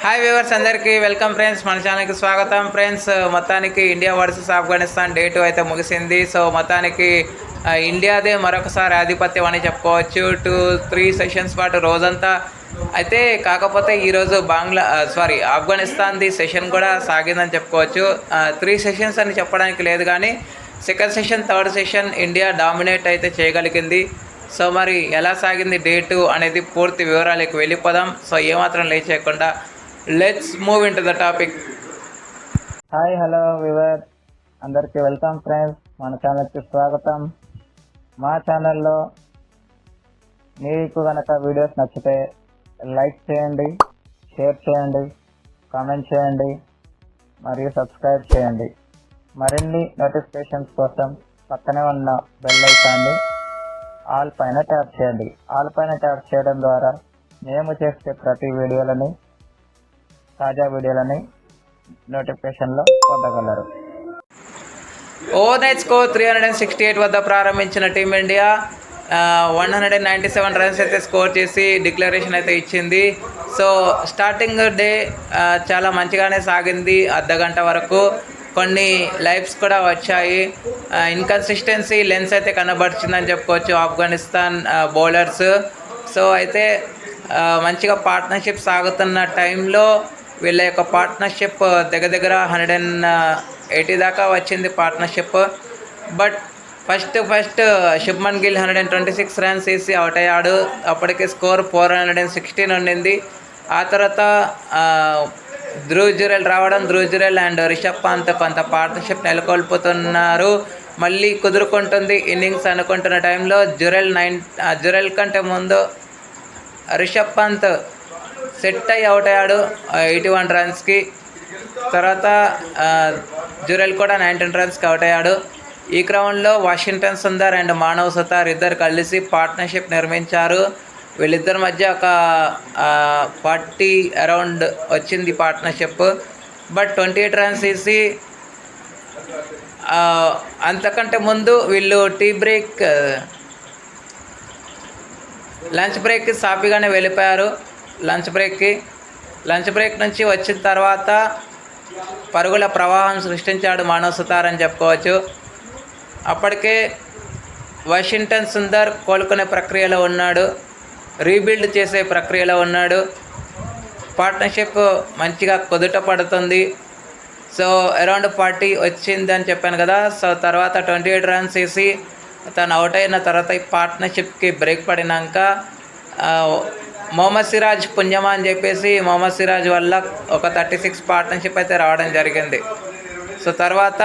Hi viewers అందరికీ welcome friends. మన ఛానల్కి స్వాగతం ఫ్రెండ్స్. మొత్తానికి ఇండియా వర్సెస్ ఆఫ్ఘనిస్తాన్ డే 2 అయితే ముగిసింది. సో మొత్తానికి ఇండియాదే మరొకసారి ఆధిపత్యం అని చెప్పుకోవచ్చు. 2-3 సెషన్స్ పాటు రోజంతా అయితే, కాకపోతే ఈరోజు ఆఫ్ఘనిస్తాన్ది సెషన్ కూడా సాగిందని చెప్పుకోవచ్చు. 3 సెషన్స్ అని చెప్పడానికి లేదు, కానీ second session, third session India dominate అయితే చేయగలిగింది. సో మరి ఎలా సాగింది డే 2 అనేది పూర్తి వివరాలకు వెళ్ళిపోదాం. సో ఏమాత్రం లేట్ చేయకుండా let's move in to the topic. Hi, hello we were, అందరికీ వెల్కమ్ ఫ్రెండ్స్. మన ఛానల్కి స్వాగతం. మా ఛానల్లో మీకు కనుక వీడియోస్ నచ్చితే లైక్ చేయండి, షేర్ చేయండి, కామెంట్ చేయండి మరియు సబ్స్క్రైబ్ చేయండి. మరిన్ని నోటిఫికేషన్స్ కోసం పక్కనే ఉన్న బెల్ ఐకాన్ని ఆల్ పైన ట్యాప్ చేయండి. ఆల్ పైన ట్యాప్ చేయడం ద్వారా మేము చేసే ప్రతి వీడియోలని, తాజా వీడియోలని నోటిఫికేషన్లో పొందగలరు. ఓవర్ నైట్ స్కోర్ 368 వద్ద ప్రారంభించిన టీమిండియా 197 రన్స్ అయితే స్కోర్ చేసి డిక్లరేషన్ అయితే ఇచ్చింది. సో స్టార్టింగ్ డే చాలా మంచిగానే సాగింది. అర్ధగంట వరకు కొన్ని లైఫ్స్ కూడా వచ్చాయి. ఇన్కన్సిస్టెన్సీ లెన్స్ అయితే కనబడుతుందని చెప్పుకోవచ్చు ఆఫ్ఘనిస్తాన్ బౌలర్స్. సో అయితే మంచిగా పార్ట్నర్షిప్ సాగుతున్న టైంలో వీళ్ళ యొక్క పార్ట్నర్షిప్ దగ్గర 180 దాకా వచ్చింది partnership. But first Shubman Gill 126 runs వేసి అవుట్ అయ్యాడు. అప్పటికే స్కోర్ 416 ఉండింది. ఆ తర్వాత ధ్రువ్ జురెల్ రావడం, ధ్రువ్ జురెల్ అండ్ రిషబ్ పంత్ కొంత పార్ట్నర్షిప్ నెలకొల్పుతున్నారు. మళ్ళీ కుదురుకుంటుంది ఇన్నింగ్స్ అనుకుంటున్న టైంలో జురెల్ కంటే ముందు రిషబ్ పంత్ సెట్ అయ్యి అవుట్ అయ్యాడు 81 రన్స్కి. తర్వాత జురెల్ కూడా 19 రన్స్కి అవుట్ అయ్యాడు. ఈ క్రమంలో వాషింగ్టన్ సుందర్ అండ్ మానవ్ సతార్ ఇద్దరు కలిసి పార్ట్నర్షిప్ నిర్మించారు. వీళ్ళిద్దరి మధ్య ఒక 40 అరౌండ్ వచ్చింది పార్ట్నర్షిప్. బట్ 28 రన్స్ వేసి అంతకంటే ముందు వీళ్ళు లంచ్ బ్రేక్కి సాఫీగానే వెళ్ళిపోయారు. లంచ్ బ్రేక్ నుంచి వచ్చిన తర్వాత పరుగుల ప్రవాహం సృష్టించాడు మానవ్ సుతార్ అని చెప్పుకోవచ్చు. అప్పటికే వాషింగ్టన్ సుందర్ కోలుకునే ప్రక్రియలో ఉన్నాడు, రీబిల్డ్ చేసే ప్రక్రియలో ఉన్నాడు. పార్ట్నర్షిప్ మంచిగా కుదుట పడుతుంది. సో అరౌండ్ 40 వచ్చిందని చెప్పాను కదా. సో తర్వాత 28 రన్స్ వేసి తను అవుట్ అయిన తర్వాత ఈ పార్ట్నర్షిప్కి బ్రేక్ పడినాక మొహమ్మద్ సిరాజ్ పుణ్యమా అని చెప్పేసి మొహమ్మద్ సిరాజ్ వల్ల ఒక 36 పార్ట్నర్షిప్ అయితే రావడం జరిగింది. సో తర్వాత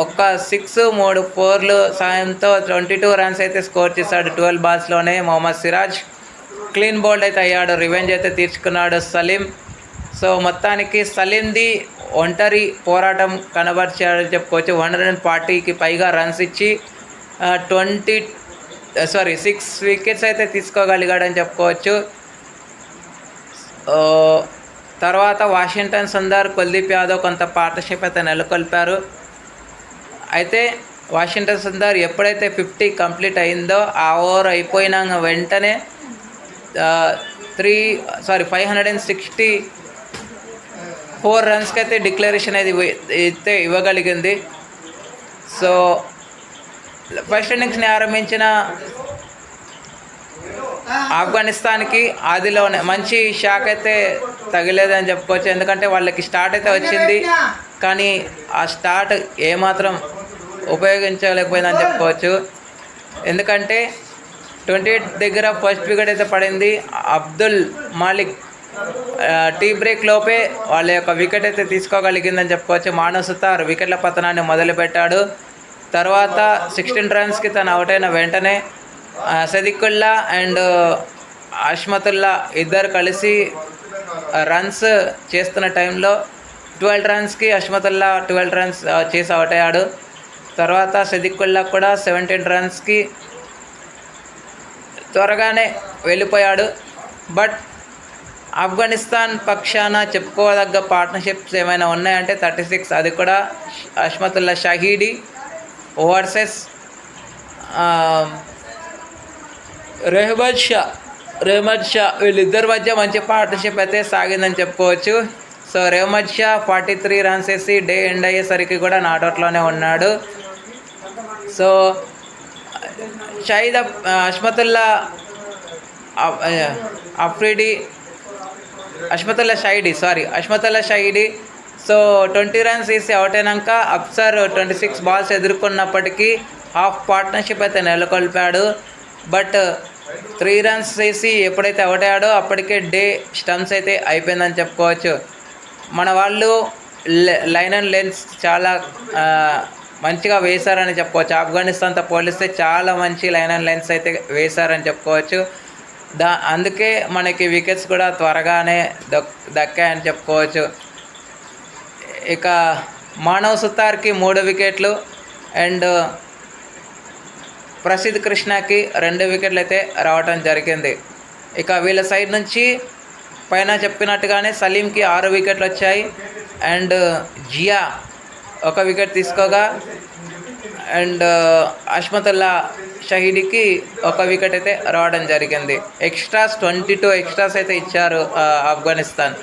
ఒక 6, 3 4 సాయంతో 22 రన్స్ అయితే స్కోర్ చేశాడు 12 బాల్స్లోనే మొహమ్మద్ సిరాజ్. క్లీన్ బౌల్డ్ అయితే అయ్యాడు, రివెంజ్ అయితే తీర్చుకున్నాడు సలీం. సో మొత్తానికి సలీంది ఒంటరి పోరాటం కనబరిచాడని చెప్పుకోవచ్చు. 140కి పైగా రన్స్ ఇచ్చి 6 వికెట్స్ అయితే తీసుకోగలిగాడని చెప్పుకోవచ్చు. తర్వాత వాషింగ్టన్ సుందర్, కుల్దీప్ యాదవ్ కొంత పార్ట్నర్షిప్ అయితే నెలకొల్పారు. అయితే వాషింగ్టన్ సుందర్ ఎప్పుడైతే 50 కంప్లీట్ అయిందో ఆ ఓవర్ అయిపోయిన వెంటనే 564 రన్స్కి అయితే డిక్లరేషన్ అయితే ఇవ్వగలిగింది. సో ఫస్ట్ ఇన్నింగ్స్ని ఆరంభించిన ఆఫ్ఘనిస్తాన్కి ఆదిలోనే మంచి షాక్ అయితే తగిలేదని చెప్పుకోవచ్చు. ఎందుకంటే వాళ్ళకి స్టార్ట్ అయితే వచ్చింది, కానీ ఆ స్టార్ట్ ఏమాత్రం ఉపయోగించలేకపోయిందని చెప్పుకోవచ్చు. ఎందుకంటే 28 దగ్గర ఫస్ట్ వికెట్ అయితే పడింది. అబ్దుల్ మాలిక్ టీ బ్రేక్ లోపే వాళ్ళ యొక్క వికెట్ అయితే తీసుకోగలిగిందని చెప్పుకోవచ్చు. మానవ్ సుతార్ వికెట్ల పతనాన్ని మొదలుపెట్టాడు. తర్వాత 16 రన్స్కి తను అవుట్ అయిన వెంటనే సదికుల్లా అండ్ అష్మతుల్లా ఇద్దరు కలిసి రన్స్ చేస్తున్న టైంలో 12 రన్స్కి అష్మతుల్లా 12 రన్స్ చేసి అవుట్ అయ్యాడు. తర్వాత సదికుల్లా కూడా 17 రన్స్కి త్వరగానే వెళ్ళిపోయాడు. బట్ ఆఫ్ఘనిస్తాన్ పక్షాన చెప్పుకోదగ్గ పార్ట్నర్షిప్స్ ఏమైనా ఉన్నాయంటే 36, అది కూడా అష్మతుల్లా షహీడి వర్సెస్ రెహబత్ షా రెహమద్ షా వీళ్ళిద్దరి మధ్య మంచి పార్ట్నర్షిప్ అయితే సాగిందని చెప్పుకోవచ్చు. సో రెహమద్ షా 43 రన్స్ వేసి డే ఎండ్ అయ్యేసరికి కూడా నాట్అవుట్లోనే ఉన్నాడు. So Shahid అష్మతుల్లా Afridi అష్మతుల్లా షాహిడి so 20 runs వేసి అవుట్ అయినాక అఫ్సర్ 26 బాల్స్ ఎదుర్కొన్నప్పటికీ హాఫ్ పార్ట్నర్షిప్ అయితే నెలకొల్పాడు. బట్ 3 రన్స్ వేసి ఎప్పుడైతే అవుట్ అయ్యాడో అప్పటికే డే స్టంప్స్ అయితే అయిపోయిందని చెప్పుకోవచ్చు. మన వాళ్ళు లైన్ అండ్ లెన్స్ చాలా మంచిగా వేశారని చెప్పుకోవచ్చు. ఆఫ్ఘనిస్తాన్తో పోలిస్తే చాలా మంచి లైన్ అండ్ లెన్స్ అయితే వేశారని చెప్పుకోవచ్చు. అందుకే మనకి వికెట్స్ కూడా త్వరగానే దక్కాయని చెప్పుకోవచ్చు. ఇక మానవ్ సుతార్కి 3 వికెట్లు అండ్ ప్రసిద్ధ్ కృష్ణకి 2 వికెట్లు అయితే రావటం జరిగింది. ఇక వీళ్ళ సైడ్ నుంచి పైన చెప్పినట్టుగానే సలీంకి 6 వికెట్లు వచ్చాయి అండ్ జియా 1 వికెట్ తీసుకోగా అండ్ అష్మతుల్లా షహీడికి 1 వికెట్ అయితే రావడం జరిగింది. ఎక్స్ట్రాస్ 22 ఎక్స్ట్రాస్ అయితే ఇచ్చారు ఆఫ్ఘనిస్తాన్.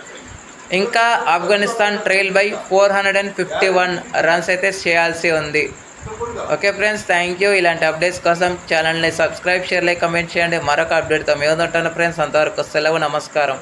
ఇంకా ఆఫ్ఘనిస్తాన్ ట్రైల్ బై 451 రన్స్ అయితే చేయాల్సి ఉంది. Okay friends, thank you. ఇలాంటి అప్డేట్స్ కోసం ఛానల్ని సబ్స్క్రైబ్, షేర్, లైక్, కమెంట్ చేయండి. మరొక అప్డేట్తో మేము ఉంటాను ఫ్రెండ్స్. అంతవరకు సెలవు, నమస్కారం.